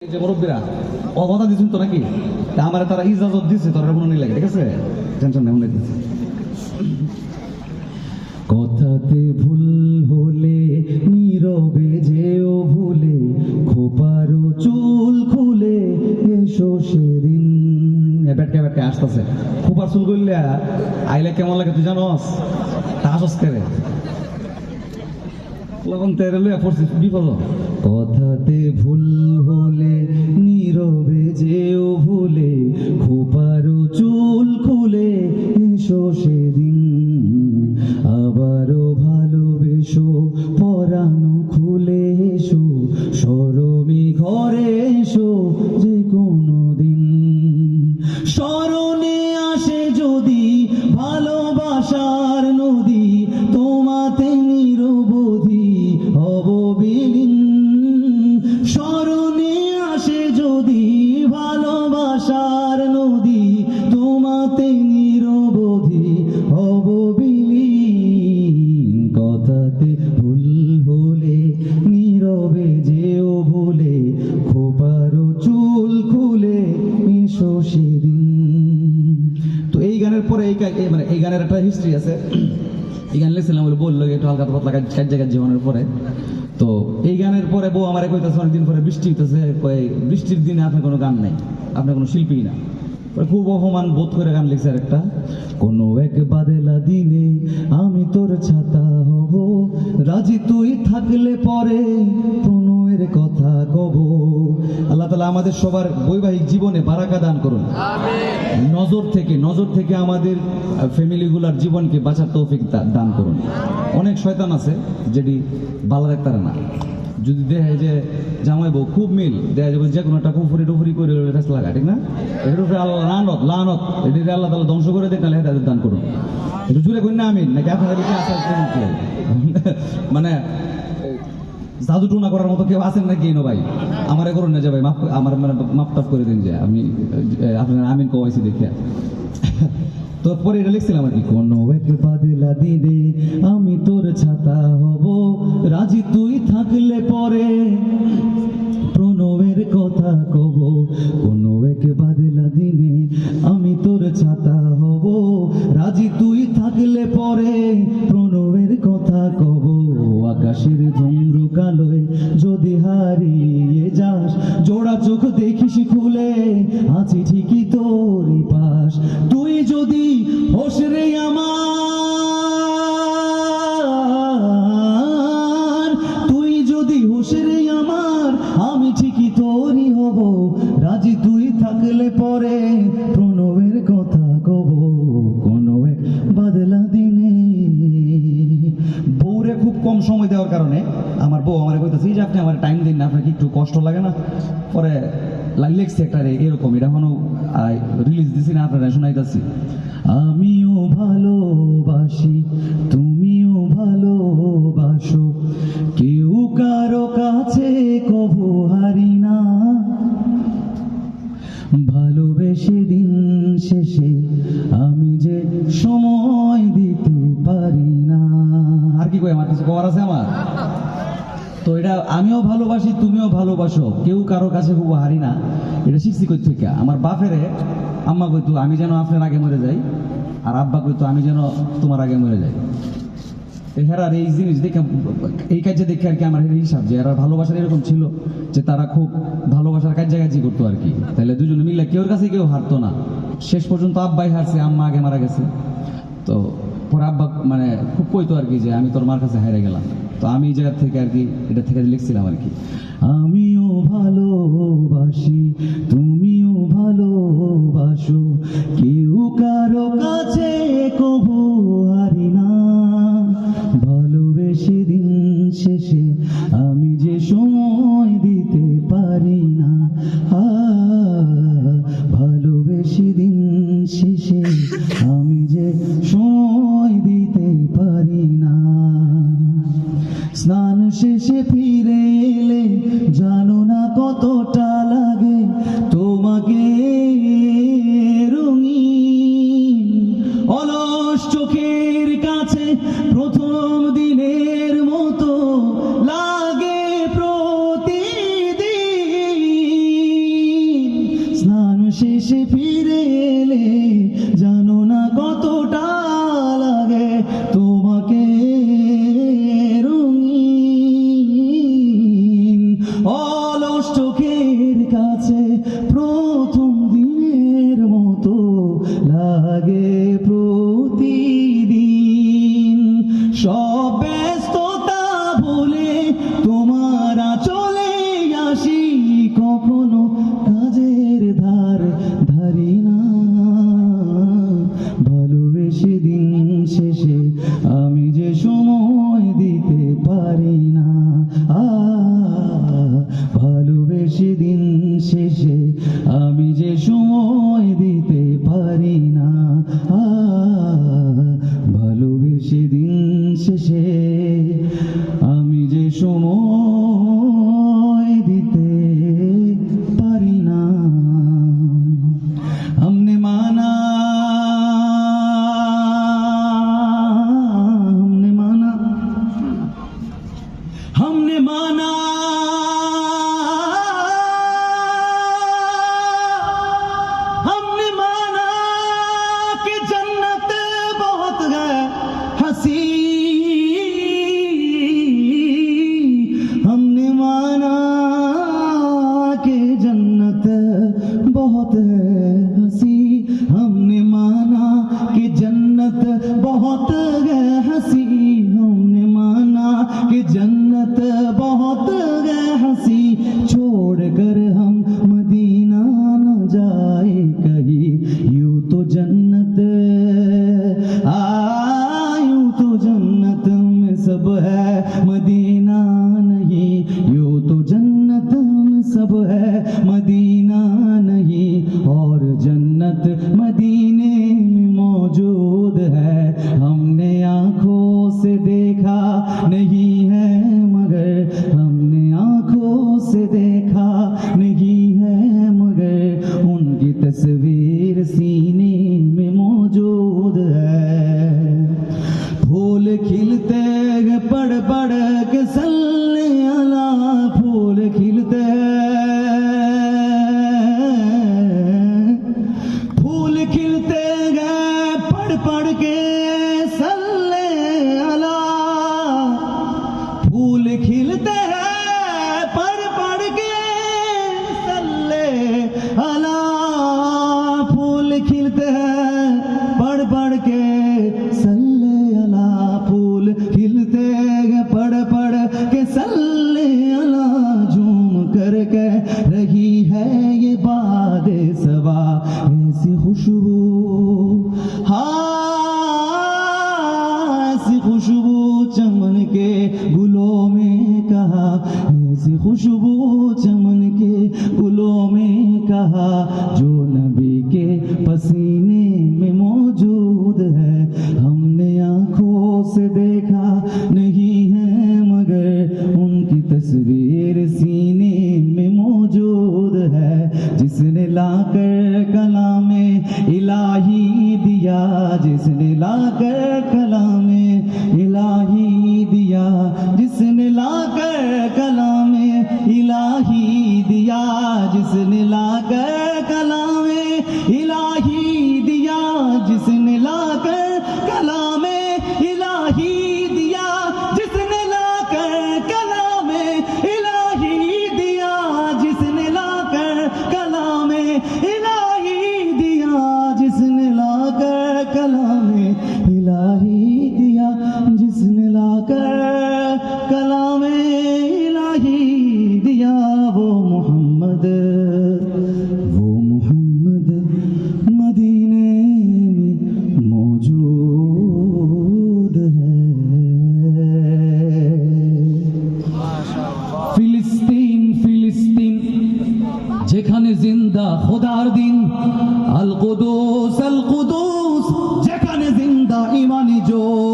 যে মুরব্বীরা কথা দিচ্ছেন তো নাকি আমার তারা ইজাজত দিচ্ছে তোরা মনে নেই লাগে ঠিক আছে টেনশন নেই মনে দিচ্ছে কথাতে ভুল হলে নীরবে যেও ভুলে খোপারও চুল খুলে এসো সেদিন ব্যাটকে ব্যাটকে আসতেছে খোপার চুল করলে আইলে কেমন লাগে তুই জানোস তা আসস করে বিপদ কথাতে ভুল হলে নীরবে যেও ভুলে খোপারও চুল খুলে এসো সেদিন আবারও ভালোবেসো পরানো খুলে এসো সরমি ঘরে এসো যে কোনো দিন স্মরণে আসে যদি ভালোবাসার নদী তোমাতে নিরবধি অববিলীন স্মরণে আসে যদি ভালোবাসার নদী তোমাতে নিরবধি অববিলীন কথাতে ভুল হলে নীরবে যেও ভুলে খোপারও চুল খুলে এসো সেদিন। তো এই গানের পরে মানে এই গানের একটা হিস্ট্রি আছে। এই গান লিখছিলাম বলে বললো একটু হালকা পাতলা কাজ জায়গার জীবনের পরে। তো এই গানের পরে বউ আমার কইতেছে অনেকদিন পরে বৃষ্টি হইতেছে, বৃষ্টির দিনে আপনার কোনো গান নাই, আপনার কোনো শিল্পী না। খুব অপমান বোধ করে গান লিখছে একটা, কোনো এক বাদেলা দিনে আমি তোর ছাতা হব, রাজি তুই থাকলে পরে প্রণয়ের কথা কব। আল্লাহ তাআলা আমাদের সবার বৈবাহিক জীবনে বারাকা দান করুন, নজর থেকে আমাদের ফ্যামিলিগুলার জীবনকে বাঁচার তৌফিক দান করুন। অনেক শয়তান আছে যেটি ভালো দেখতারে না, যদি দেখে যে জামাই বউ খুব মিল দেখা যাবে যে কোনো একটা কুফুরি টুফুরি করে ফেসলা লাগা, ঠিক না? এটার উপরে আল্লাহ লানত এটি আল্লাহ তাআলা ধ্বংস করে দেখ, নাহলে হেদায়েত দান করুন। একটু জুড়ে করি না আমিন নাকি আপনাদের বেশি আশা মানে জাদু টুনা করার মতো কেউ আছেন নাকি? নো ভাই আমারে করুন না যে ভাই আমার মানে মাপ টাপ করে দিন যে আমি আপনার আমিন কওয়াইছি দেখিয়া। তারপরে এটা লিখছিলাম আর কি, কোনো এক বাদলা দিনে আমি তোর ছাতা হব, রাজি তুই থাকলে পরে প্রণবের কথা কব। কোনো এক বাদলা দিনে আমি তোর ছাতা হব, রাজি তুই থাকলে পরে প্রণবের কথা কব। আকাশের ধুমরু কালোয় যদি হারিয়ে যাস, জোড়া চোখ দেখিস খুলে আছি ঠিকই তোরই পাশ। তুই যদি হোস রে আমার, তুই যদি হোস রে আমার, আমি ঠিকই তোরই হব, রাজি তুই থাকলে পরে প্রণবের কথা কব। কোনো এক বাদলা দিনে বউরে খুব কম সময় দেওয়ার কারণে আমার বউ আমার কইতেছে যে আপনি আমার টাইম দিন না, আপনার কি একটু কষ্ট লাগে না? পরে লিখছি একটা এরকম, এটা এখনো রিলিজ দিছি না, আপনারা শোনাইতেছি। আমিও ভালোবাসি তুমিও ভালোবাসো, কেউ কারো কাছে কভু হারি না, ভালোবেসে দিন শেষে আমি যে সময় দিতে পারি না। আর কি কই, আমার কিছু করার আছে আমার? তো এটা আমিও ভালোবাসি তুমিও ভালোবাসো, কেউ কারো কাছে খুব হারি না, এটা শিখছি কই থেকে? আমার বাপেরে আম্মা কইতো আমি যেন আপনার আগে মরে যাই, আর আব্বা কইতো আমি যেন তোমার আগে মরে যাই। হেরার এই জিনিস দেখে, এই কাজে দেখে আর কি আমার হিসাব যে এরা ভালোবাসার এরকম ছিল যে তারা খুব ভালোবাসার কাজে করতো আর কি। তাহলে দুজনে মিলে কেউর কাছে কেউ হারতো না, শেষ পর্যন্ত আব্বাই হারছে, আম্মা আগে মারা গেছে। তো পরে আব্বা মানে খুব কইতো আর কি যে আমি তোর মার কাছে হেরে গেলাম। তো আমি এই জায়গা থেকে আর কি এটা থেকে লিখছিলাম আর কি, আমিও ভালোবাসি তুমিও ভালোবাসো, কেউ কারো কাছে কভু হারি না, ভালোবেসে দিন শেষে আমি যে সময় দিতে পারি না, ভালোবেসে দিন শেষে আমি যে সময় দিতে পারি না। স্নান শেষে ফিরে এলে জানো না কত শেষে ফিরে এলে জানো না কতটা লাগে তোমাকে রঙিন অলস চোখের কাছে প্রথম দিনের মতো লাগে প্রতিদিন সব ব্যস্ততা ভুলে তোমার চলে আসি কখনো কাজের ধার ধারি না ভালোবেসে দিন শেষে আমি যে সময় দিতে পারি না ভালোবেসে দিন শেষে আমি যে সময় দিতে পারি না ভালোবেসে দিন শেষে আমি যে সময় দিতে পারি না हमने माना हमने माना हमने माना कि जन्नत बहुत है हंसी हमने माना कि जन्नत बहुत है हंसी हमने माना कि जन्नत बहुत है हंसी हमने माना कि जन्नत बहुत है हंसी छोड़ कर हम मदीना न जाए कहीं यूं तो जन्नत यूं तो जन्नत में सब है मदीना नहीं यूं तो जन्नत में सब है मदीना नहीं और जन्नत मदीने में मौजूद है हमने आंखों से देखा नहीं है मगर हमने आंखों से देखा नहीं है मगर उनकी तस्वीर सीने में मौजूद है फूल खिलते पड़ पड़ के सल्ले अला फूल खिलते फूल खिलते गए पड़ पड़ के सल्ले अला फूल खिलते हैं पड़ पड़ के सल्ले अला फूल खिलते हैं पड़ पड़ के सल्ले अला फूल खिलते हैं पड़ पड़ के सल्ले अला झूम कर कह रही है ये बात सवा ऐसी खुशबू ऐसी खुशबू चमन के गुलों में कहा ऐसी खुशबू चमन के गुलों में कहा जो नबी के पसीने में मौजूद है हमने आंखों से देखा नहीं है मगर उनकी तस्वीर सीने में मौजूद है जिसने लाकर कलामे इलाही दिया जिसने लाकर कलामे इलाही दिया जिसने लाकर कलामे इलाही दिया जिसने लाकर कलामे इलाही दिया जिसने लाकर कलामे इलाही दिया जिसने लाकर कलामे इलाही दिया जिसने लाकर कलामे इलाही दिया जिसने लाकर कलामे इलाही दिया जिसने लाकर कलामे इलाही दिया वो मोहम्मद मदीने में मौजूद है फिलिस्तीन फिलिस्तीन যেখানে জিন্দা খোদার দিন আল কুদুস যেখানে জিন্দা ইমানি জোর